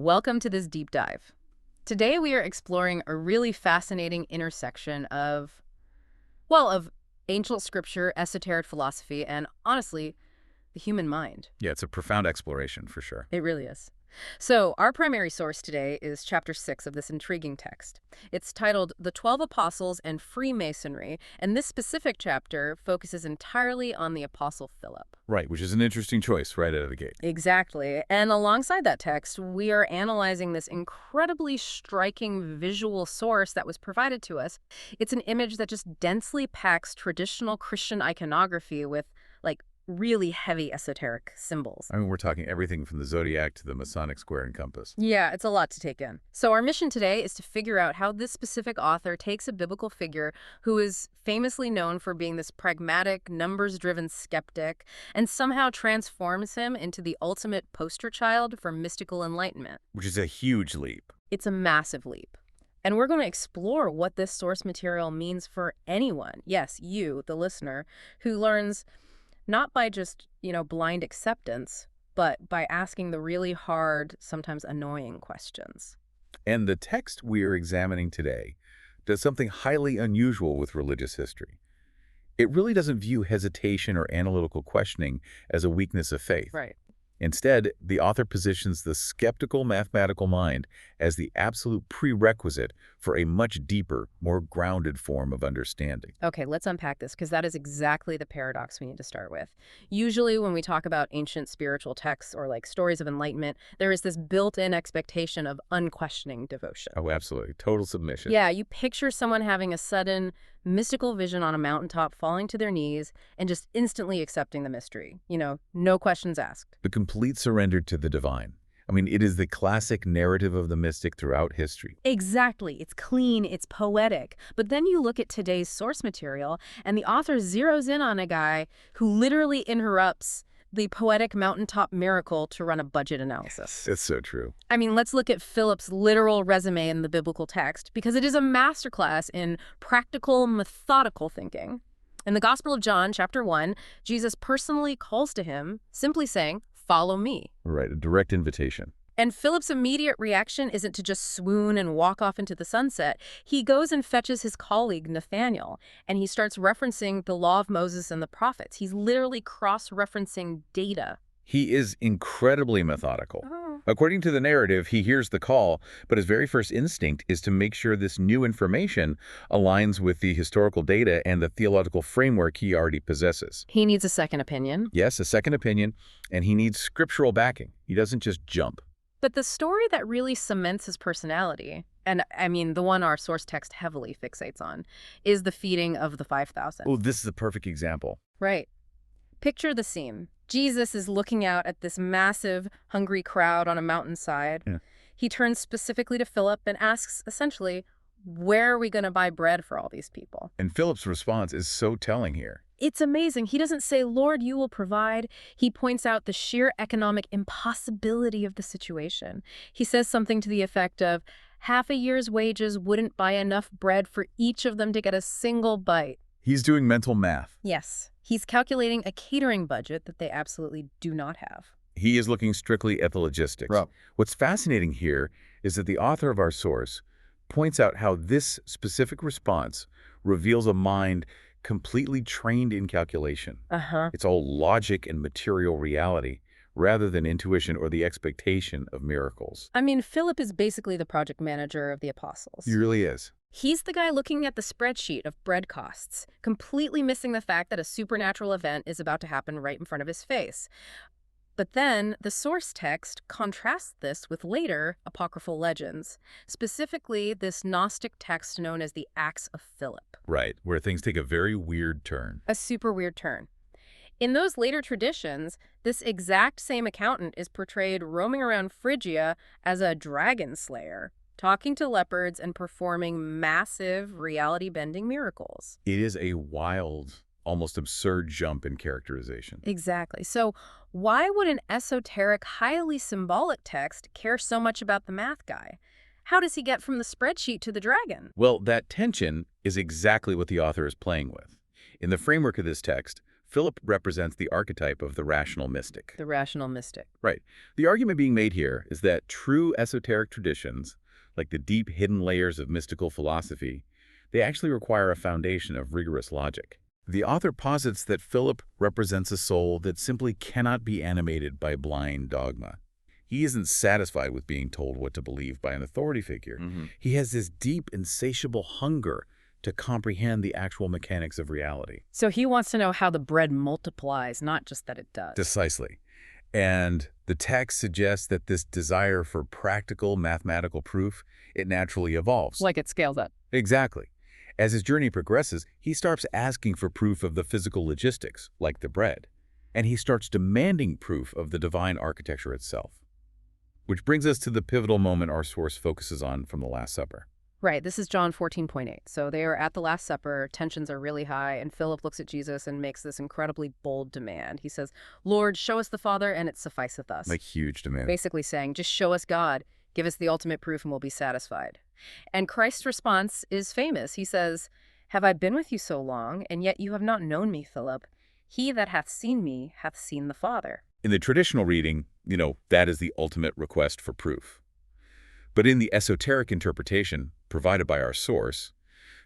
Welcome to this deep dive. Today we are exploring a really fascinating intersection of ancient scripture, esoteric philosophy, and honestly, the human mind. Yeah, it's a profound exploration for sure. It really is. So, our primary source today is chapter 6 of this intriguing text. It's titled The 12 Apostles and Freemasonry, and this specific chapter focuses entirely on the Apostle Philip. Right, which is an interesting choice right out of the gate. Exactly. And alongside that text, we are analyzing this incredibly striking visual source that was provided to us. It's an image that just densely packs traditional Christian iconography with, really heavy esoteric symbols. I mean, we're talking everything from the zodiac to the Masonic square and compass. Yeah, it's a lot to take in. So our mission today is to figure out how this specific author takes a biblical figure who is famously known for being this pragmatic, numbers-driven skeptic and somehow transforms him into the ultimate poster child for mystical enlightenment. Which is a huge leap. It's a massive leap. And we're going to explore what this source material means for anyone, yes, you, the listener, who learns not by just, blind acceptance, but by asking the really hard, sometimes annoying questions. And the text we are examining today does something highly unusual with religious history. It really doesn't view hesitation or analytical questioning as a weakness of faith. Right. Instead, the author positions the skeptical mathematical mind as the absolute prerequisite for a much deeper, more grounded form of understanding. Okay, let's unpack this, because that is exactly the paradox we need to start with. Usually when we talk about ancient spiritual texts or stories of enlightenment, there is this built-in expectation of unquestioning devotion. Oh, absolutely. Total submission. Yeah, you picture someone having a sudden mystical vision on a mountaintop, falling to their knees, and just instantly accepting the mystery. No questions asked. The complete surrender to the divine. I mean, it is the classic narrative of the mystic throughout history. Exactly. It's clean, it's poetic. But then you look at today's source material, and the author zeroes in on a guy who literally interrupts the poetic mountaintop miracle to run a budget analysis. It's so true. I mean, let's look at Philip's literal resume in the biblical text, because it is a masterclass in practical, methodical thinking. In the Gospel of John, chapter 1, Jesus personally calls to him, simply saying, "Follow me." Right, a direct invitation. And Philip's immediate reaction isn't to just swoon and walk off into the sunset. He goes and fetches his colleague, Nathaniel, and he starts referencing the law of Moses and the prophets. He's literally cross-referencing data. He is incredibly methodical. Oh. According to the narrative, he hears the call, but his very first instinct is to make sure this new information aligns with the historical data and the theological framework he already possesses. He needs a second opinion. Yes, a second opinion, and he needs scriptural backing. He doesn't just jump. But the story that really cements his personality, and I mean the one our source text heavily fixates on, is the feeding of the 5,000. Oh, this is the perfect example. Right. Picture the scene. Jesus is looking out at this massive, hungry crowd on a mountainside. Yeah. He turns specifically to Philip and asks, essentially, where are we going to buy bread for all these people? And Philip's response is so telling here. It's amazing. He doesn't say, "Lord, you will provide." He points out the sheer economic impossibility of the situation. He says something to the effect of, half a year's wages wouldn't buy enough bread for each of them to get a single bite. He's doing mental math. Yes, he's calculating a catering budget that they absolutely do not have. He is looking strictly at the logistics. Right. What's fascinating here is that the author of our source points out how this specific response reveals a mind completely trained in calculation. Uh-huh. It's all logic and material reality, rather than intuition or the expectation of miracles. I mean, Philip is basically the project manager of the apostles. He really is. He's the guy looking at the spreadsheet of bread costs, completely missing the fact that a supernatural event is about to happen right in front of his face. But then the source text contrasts this with later apocryphal legends, specifically this Gnostic text known as the Acts of Philip. Right, where things take a very weird turn. A super weird turn. In those later traditions, this exact same accountant is portrayed roaming around Phrygia as a dragon slayer, talking to leopards and performing massive reality-bending miracles. It is a wild, almost absurd jump in characterization. Exactly. So why would an esoteric, highly symbolic text care so much about the math guy? How does he get from the spreadsheet to the dragon? Well, that tension is exactly what the author is playing with. In the framework of this text, Philip represents the archetype of the rational mystic. The rational mystic. Right. The argument being made here is that true esoteric traditions, like the deep hidden layers of mystical philosophy, they actually require a foundation of rigorous logic. The author posits that Philip represents a soul that simply cannot be animated by blind dogma. He isn't satisfied with being told what to believe by an authority figure. He has this deep, insatiable hunger to comprehend the actual mechanics of reality. So he wants to know how the bread multiplies, not just that it does. Precisely. And the text suggests that this desire for practical mathematical proof, it naturally evolves. Like it scales up. Exactly. As his journey progresses, he starts asking for proof of the physical logistics, like the bread, and he starts demanding proof of the divine architecture itself. Which brings us to the pivotal moment our source focuses on from the Last Supper. Right, this is John 14:8. So they are at the Last Supper, tensions are really high, and Philip looks at Jesus and makes this incredibly bold demand. He says, "Lord, show us the Father, and it sufficeth us." Like huge demand. Basically saying, just show us God, give us the ultimate proof, and we'll be satisfied. And Christ's response is famous. He says, "Have I been with you so long, and yet you have not known me, Philip? He that hath seen me hath seen the Father." In the traditional reading, that is the ultimate request for proof. But in the esoteric interpretation provided by our source,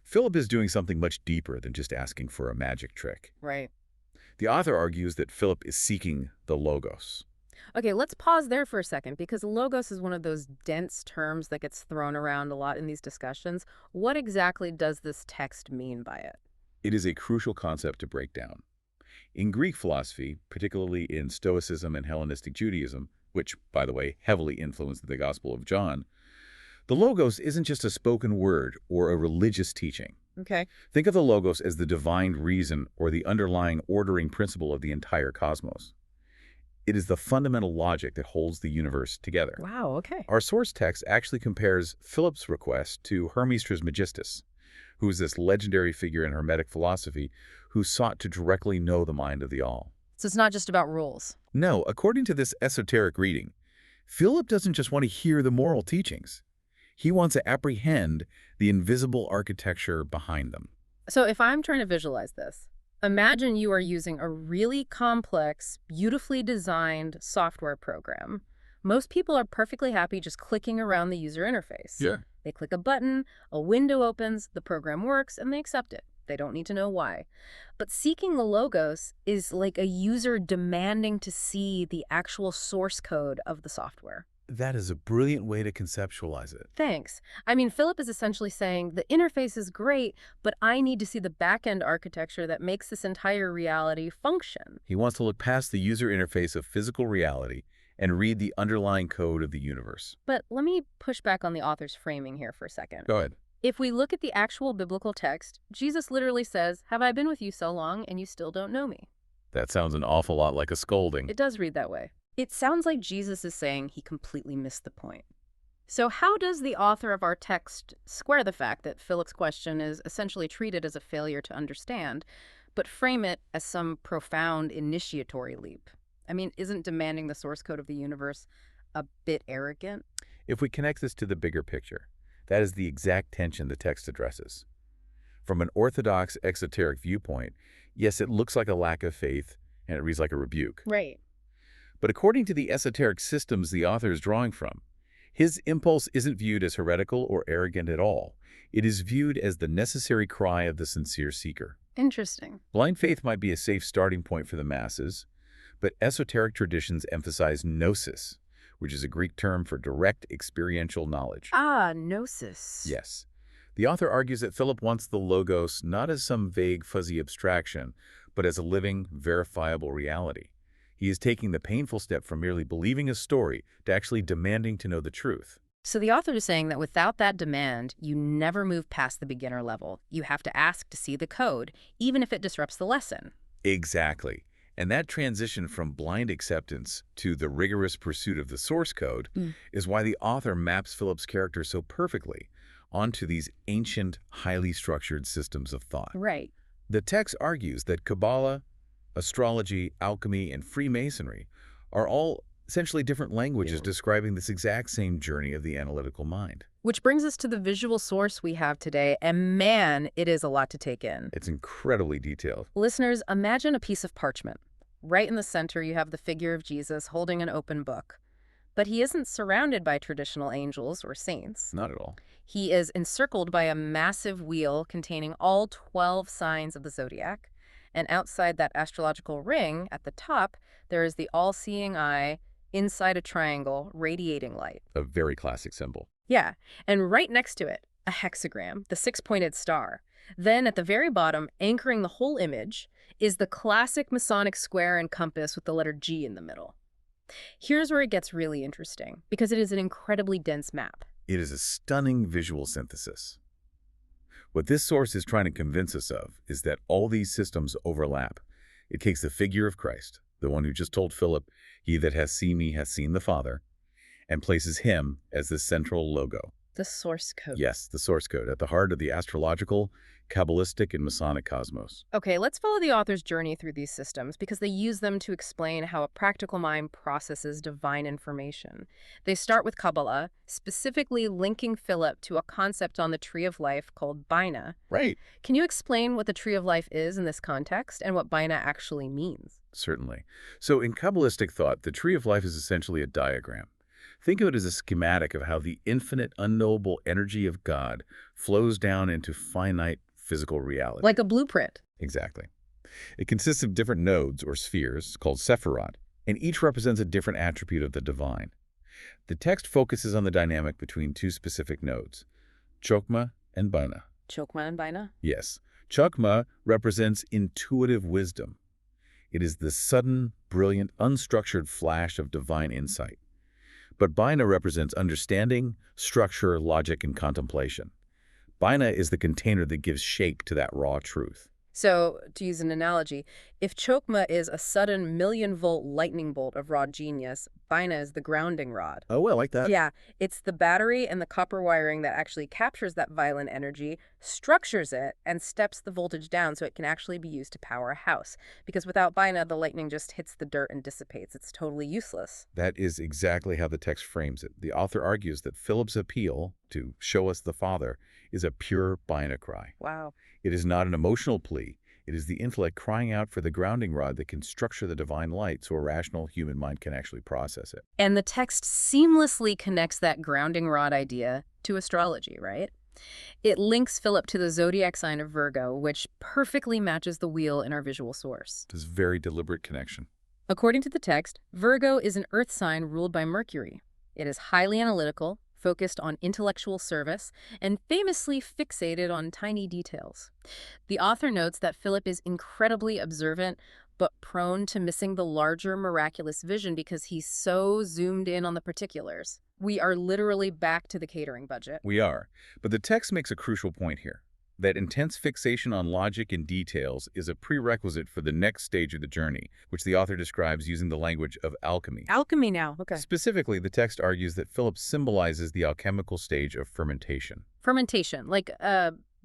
Philip is doing something much deeper than just asking for a magic trick. Right. The author argues that Philip is seeking the logos. Okay, let's pause there for a second, because logos is one of those dense terms that gets thrown around a lot in these discussions. What exactly does this text mean by it? It is a crucial concept to break down. In Greek philosophy, particularly in Stoicism and Hellenistic Judaism, which, by the way, heavily influenced the Gospel of John, the logos isn't just a spoken word or a religious teaching. Okay. Think of the logos as the divine reason or the underlying ordering principle of the entire cosmos. It is the fundamental logic that holds the universe together. Wow, okay. Our source text actually compares Philip's request to Hermes Trismegistus, who is this legendary figure in Hermetic philosophy who sought to directly know the mind of the all. So it's not just about rules. No, according to this esoteric reading, Philip doesn't just want to hear the moral teachings. He wants to apprehend the invisible architecture behind them. So if I'm trying to visualize this, imagine you are using a really complex, beautifully designed software program. Most people are perfectly happy just clicking around the user interface. Yeah. They click a button, a window opens, the program works, and they accept it. They don't need to know why. But seeking the logos is like a user demanding to see the actual source code of the software. That is a brilliant way to conceptualize it. Thanks. I mean, Philip is essentially saying the interface is great, but I need to see the back-end architecture that makes this entire reality function. He wants to look past the user interface of physical reality and read the underlying code of the universe. But let me push back on the author's framing here for a second. Go ahead. If we look at the actual biblical text, Jesus literally says, "Have I been with you so long and you still don't know me?" That sounds an awful lot like a scolding. It does read that way. It sounds like Jesus is saying he completely missed the point. So how does the author of our text square the fact that Philip's question is essentially treated as a failure to understand, but frame it as some profound initiatory leap? I mean, isn't demanding the source code of the universe a bit arrogant? If we connect this to the bigger picture, that is the exact tension the text addresses. From an orthodox exoteric viewpoint, yes, it looks like a lack of faith, and it reads like a rebuke. Right. But according to the esoteric systems the author is drawing from, his impulse isn't viewed as heretical or arrogant at all. It is viewed as the necessary cry of the sincere seeker. Interesting. Blind faith might be a safe starting point for the masses, but esoteric traditions emphasize gnosis, which is a Greek term for direct experiential knowledge. Ah, gnosis. Yes. The author argues that Philip wants the logos not as some vague, fuzzy abstraction, but as a living, verifiable reality. He is taking the painful step from merely believing a story to actually demanding to know the truth. So the author is saying that without that demand, you never move past the beginner level. You have to ask to see the code, even if it disrupts the lesson. Exactly. And that transition from blind acceptance to the rigorous pursuit of the source code is why the author maps Philip's character so perfectly onto these ancient, highly structured systems of thought. Right. The text argues that Kabbalah, astrology, alchemy, and Freemasonry are all Essentially different languages describing this exact same journey of the analytical mind. Which brings us to the visual source we have today, and man, it is a lot to take in. It's incredibly detailed. Listeners, imagine a piece of parchment. Right in the center, you have the figure of Jesus holding an open book. But he isn't surrounded by traditional angels or saints. Not at all. He is encircled by a massive wheel containing all 12 signs of the zodiac. And outside that astrological ring, at the top, there is the all-seeing eye inside a triangle radiating light. A very classic symbol. Yeah, and right next to it, a hexagram, the six-pointed star. Then at the very bottom, anchoring the whole image, is the classic Masonic square and compass with the letter G in the middle. Here's where it gets really interesting, because it is an incredibly dense map. It is a stunning visual synthesis. What this source is trying to convince us of is that all these systems overlap. It takes the figure of Christ, the one who just told Philip, "He that has seen me has seen the Father," and places him as the central logo. The source code. Yes, the source code, at the heart of the astrological, Kabbalistic, and Masonic cosmos. Okay, let's follow the author's journey through these systems because they use them to explain how a practical mind processes divine information. They start with Kabbalah, specifically linking Philip to a concept on the Tree of Life called Bina. Right. Can you explain what the Tree of Life is in this context and what Bina actually means? Certainly. So in Kabbalistic thought, the Tree of Life is essentially a diagram. Think of it as a schematic of how the infinite, unknowable energy of God flows down into finite physical reality. Like a blueprint. Exactly. It consists of different nodes or spheres called sephirot, and each represents a different attribute of the divine. The text focuses on the dynamic between two specific nodes, Chokmah and Bina. Chokmah and Bina? Yes. Chokmah represents intuitive wisdom. It is the sudden, brilliant, unstructured flash of divine insight. But Bina represents understanding, structure, logic, and contemplation. Bina is the container that gives shape to that raw truth. So, to use an analogy, if Chokmah is a sudden million-volt lightning bolt of raw genius, Bina is the grounding rod. Oh, I like that. Yeah, it's the battery and the copper wiring that actually captures that violent energy, structures it, and steps the voltage down so it can actually be used to power a house. Because without Bina, the lightning just hits the dirt and dissipates. It's totally useless. That is exactly how the text frames it. The author argues that Philip's appeal to show us the Father is a pure Bina cry. Wow. It is not an emotional plea. It is the intellect crying out for the grounding rod that can structure the divine light so a rational human mind can actually process it. And the text seamlessly connects that grounding rod idea to astrology, right? It links Philip to the zodiac sign of Virgo, which perfectly matches the wheel in our visual source. This very deliberate connection. According to the text, Virgo is an earth sign ruled by Mercury. It is highly analytical, focused on intellectual service, and famously fixated on tiny details. The author notes that Philip is incredibly observant, but prone to missing the larger miraculous vision because he's so zoomed in on the particulars. We are literally back to the catering budget. We are. But the text makes a crucial point here. That intense fixation on logic and details is a prerequisite for the next stage of the journey, which the author describes using the language of alchemy. Alchemy now, okay. Specifically, the text argues that Philip symbolizes the alchemical stage of fermentation. Fermentation, like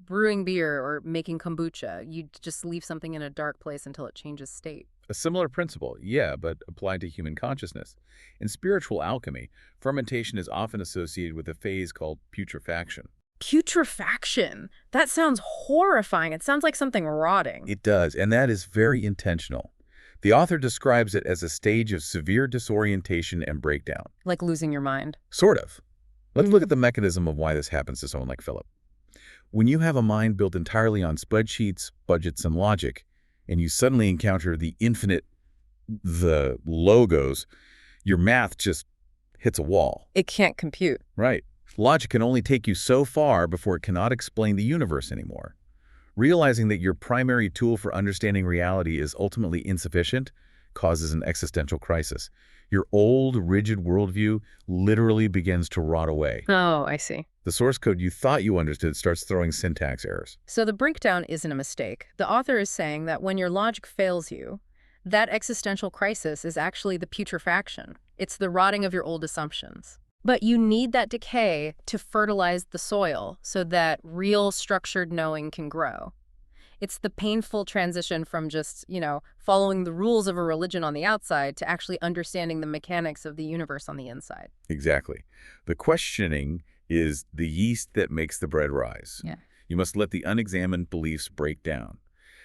brewing beer or making kombucha. You just leave something in a dark place until it changes state. A similar principle, yeah, but applied to human consciousness. In spiritual alchemy, fermentation is often associated with a phase called putrefaction. Putrefaction. That sounds horrifying. It sounds like something rotting. It does, and that is very intentional. The author describes it as a stage of severe disorientation and breakdown. Like losing your mind. Sort of. Let's look at the mechanism of why this happens to someone like Philip. When you have a mind built entirely on spreadsheets, budgets, and logic, and you suddenly encounter the infinite, the logos, your math just hits a wall. It can't compute. Right. Logic can only take you so far before it cannot explain the universe anymore. Realizing that your primary tool for understanding reality is ultimately insufficient causes an existential crisis. Your old, rigid worldview literally begins to rot away. Oh, I see. The source code you thought you understood starts throwing syntax errors. So the breakdown isn't a mistake. The author is saying that when your logic fails you, that existential crisis is actually the putrefaction. It's the rotting of your old assumptions. But you need that decay to fertilize the soil so that real structured knowing can grow. It's the painful transition from just, following the rules of a religion on the outside to actually understanding the mechanics of the universe on the inside. Exactly. The questioning is the yeast that makes the bread rise. Yeah. You must let the unexamined beliefs break down.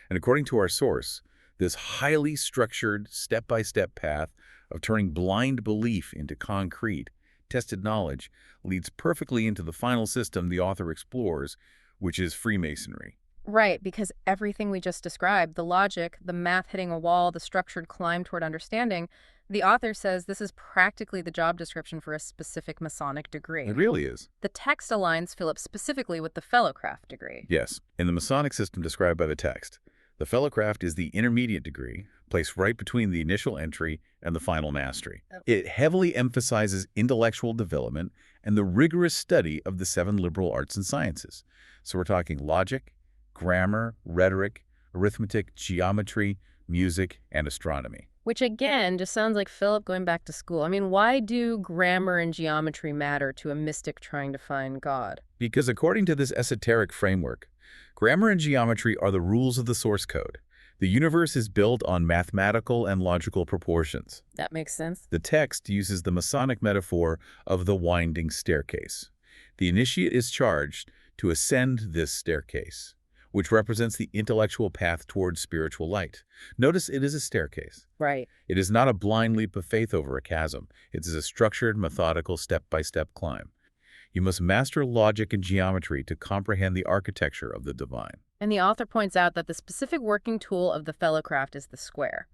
And according to our source, this highly structured, step-by-step path of turning blind belief into concrete, tested knowledge leads perfectly into the final system the author explores, which is Freemasonry. Right, because everything we just described, the logic, the math hitting a wall, the structured climb toward understanding, the author says this is practically the job description for a specific Masonic degree. It really is. The text aligns Philip specifically with the Fellowcraft degree. Yes, in the Masonic system described by the text, the Fellowcraft is the intermediate degree, placed right between the initial entry and the final mastery. Oh. It heavily emphasizes intellectual development and the rigorous study of the 7 liberal arts and sciences. So we're talking logic, grammar, rhetoric, arithmetic, geometry, music, and astronomy. Which again just sounds like Philip going back to school. I mean, why do grammar and geometry matter to a mystic trying to find God? Because according to this esoteric framework, grammar and geometry are the rules of the source code. The universe is built on mathematical and logical proportions. That makes sense. The text uses the Masonic metaphor of the winding staircase. The initiate is charged to ascend this staircase, which represents the intellectual path towards spiritual light. Notice it is a staircase. Right. It is not a blind leap of faith over a chasm. It is a structured, methodical, step-by-step climb. You must master logic and geometry to comprehend the architecture of the divine. And the author points out that the specific working tool of the Fellowcraft is the square.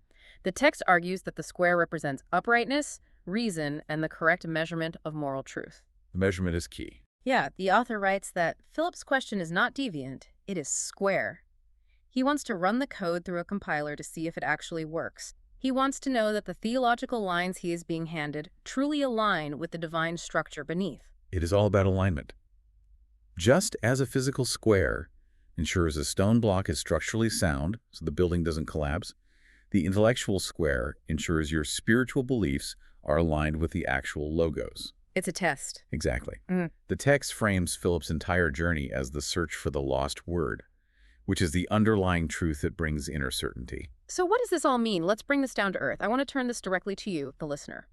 The text argues that the square represents uprightness, reason, and the correct measurement of moral truth. The measurement is key. Yeah, the author writes that Philip's question is not deviant, it is square. He wants to run the code through a compiler to see if it actually works. He wants to know that the theological lines he is being handed truly align with the divine structure beneath. It is all about alignment. Just as a physical square ensures a stone block is structurally sound so the building doesn't collapse, the intellectual square ensures your spiritual beliefs are aligned with the actual logos. It's a test. Exactly. Mm. The text frames Philip's entire journey as the search for the lost word, which is the underlying truth that brings inner certainty. So what does this all mean? Let's bring this down to earth. I want to turn this directly to you, the listener.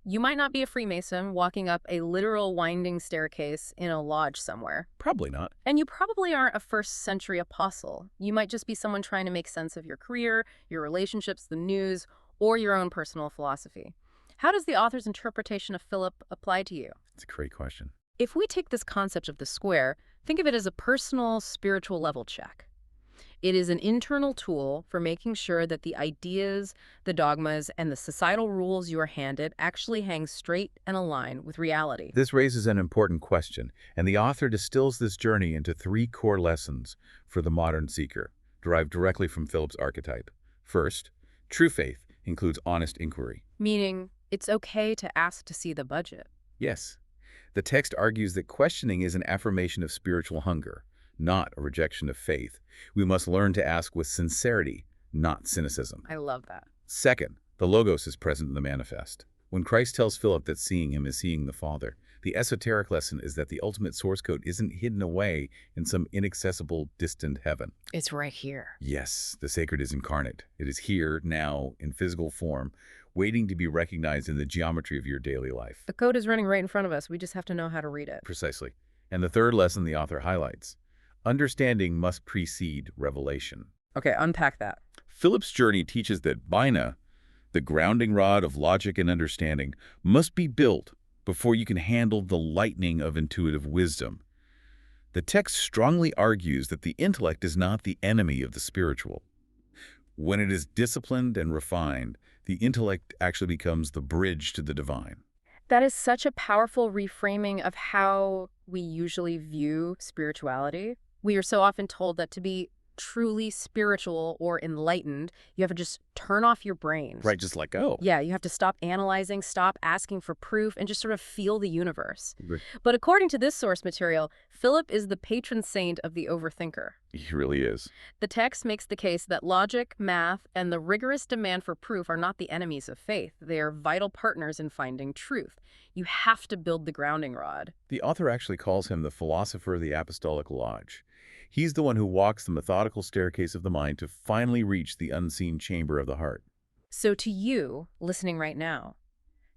You might not be a Freemason walking up a literal winding staircase in a lodge somewhere. Probably not. And you probably aren't a first-century apostle. You might just be someone trying to make sense of your career, your relationships, the news, or your own personal philosophy. How does the author's interpretation of Philip apply to you? It's a great question. If we take this concept of the square, think of it as a personal, spiritual level check. It is an internal tool for making sure that the ideas, the dogmas, and the societal rules you are handed actually hang straight and align with reality. This raises an important question, and the author distills this journey into 3 core lessons for the modern seeker, derived directly from Philip's archetype. First, true faith includes honest inquiry. Meaning, it's okay to ask to see the budget. Yes. The text argues that questioning is an affirmation of spiritual hunger, not a rejection of faith. We must learn to ask with sincerity, not cynicism. I love that. Second, the Logos is present in the manifest. When Christ tells Philip that seeing him is seeing the Father, the esoteric lesson is that the ultimate source code isn't hidden away in some inaccessible, distant heaven. It's right here. Yes, the sacred is incarnate. It is here, now, in physical form, waiting to be recognized in the geometry of your daily life. The code is running right in front of us. We just have to know how to read it. Precisely. And the third lesson the author highlights: understanding must precede revelation. Okay, unpack that. Philip's journey teaches that Bina, the grounding rod of logic and understanding, must be built before you can handle the lightning of intuitive wisdom. The text strongly argues that the intellect is not the enemy of the spiritual. When it is disciplined and refined, the intellect actually becomes the bridge to the divine. That is such a powerful reframing of how we usually view spirituality. We are so often told that to be truly spiritual or enlightened, you have to just turn off your brain. Right, just let go. Yeah, you have to stop analyzing, stop asking for proof, and just sort of feel the universe. Right. But according to this source material, Philip is the patron saint of the overthinker. He really is. The text makes the case that logic, math, and the rigorous demand for proof are not the enemies of faith. They are vital partners in finding truth. You have to build the grounding rod. The author actually calls him the philosopher of the Apostolic Lodge. He's the one who walks the methodical staircase of the mind to finally reach the unseen chamber of the heart. So to you, listening right now,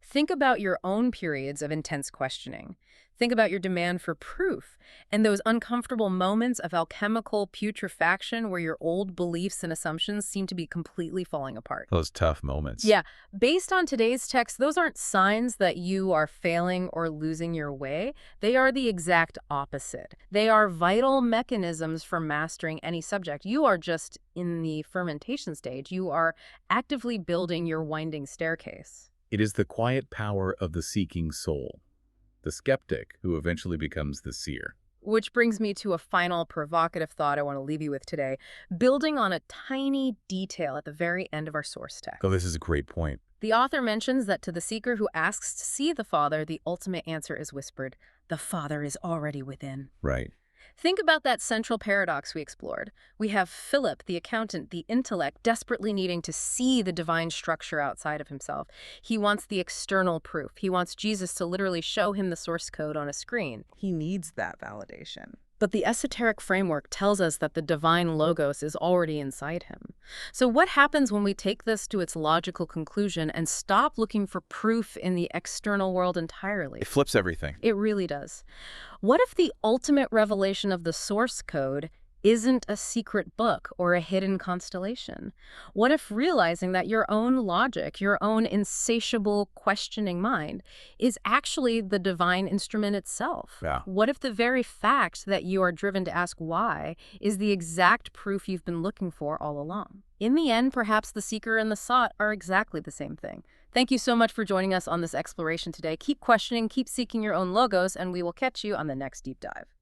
think about your own periods of intense questioning. Think about your demand for proof and those uncomfortable moments of alchemical putrefaction where your old beliefs and assumptions seem to be completely falling apart. Those tough moments. Yeah, based on today's text, those aren't signs that you are failing or losing your way. They are the exact opposite. They are vital mechanisms for mastering any subject. You are just in the fermentation stage. You are actively building your winding staircase. It is the quiet power of the seeking soul, the skeptic who eventually becomes the seer. Which brings me to a final provocative thought I want to leave you with today, building on a tiny detail at the very end of our source text. Oh, this is a great point. The author mentions that to the seeker who asks to see the Father, the ultimate answer is whispered, "The Father is already within." Right. Think about that central paradox we explored. We have Philip, the accountant, the intellect, desperately needing to see the divine structure outside of himself. He wants the external proof. He wants Jesus to literally show him the source code on a screen. He needs that validation. But the esoteric framework tells us that the divine logos is already inside him. So what happens when we take this to its logical conclusion and stop looking for proof in the external world entirely? It flips everything. It really does. What if the ultimate revelation of the source code isn't a secret book or a hidden constellation? What if realizing that your own logic, your own insatiable questioning mind, is actually the divine instrument itself? Yeah. What if the very fact that you are driven to ask why is the exact proof you've been looking for all along? In the end, perhaps the seeker and the sought are exactly the same thing. Thank you so much for joining us on this exploration today. Keep questioning, keep seeking your own logos, and we will catch you on the next deep dive.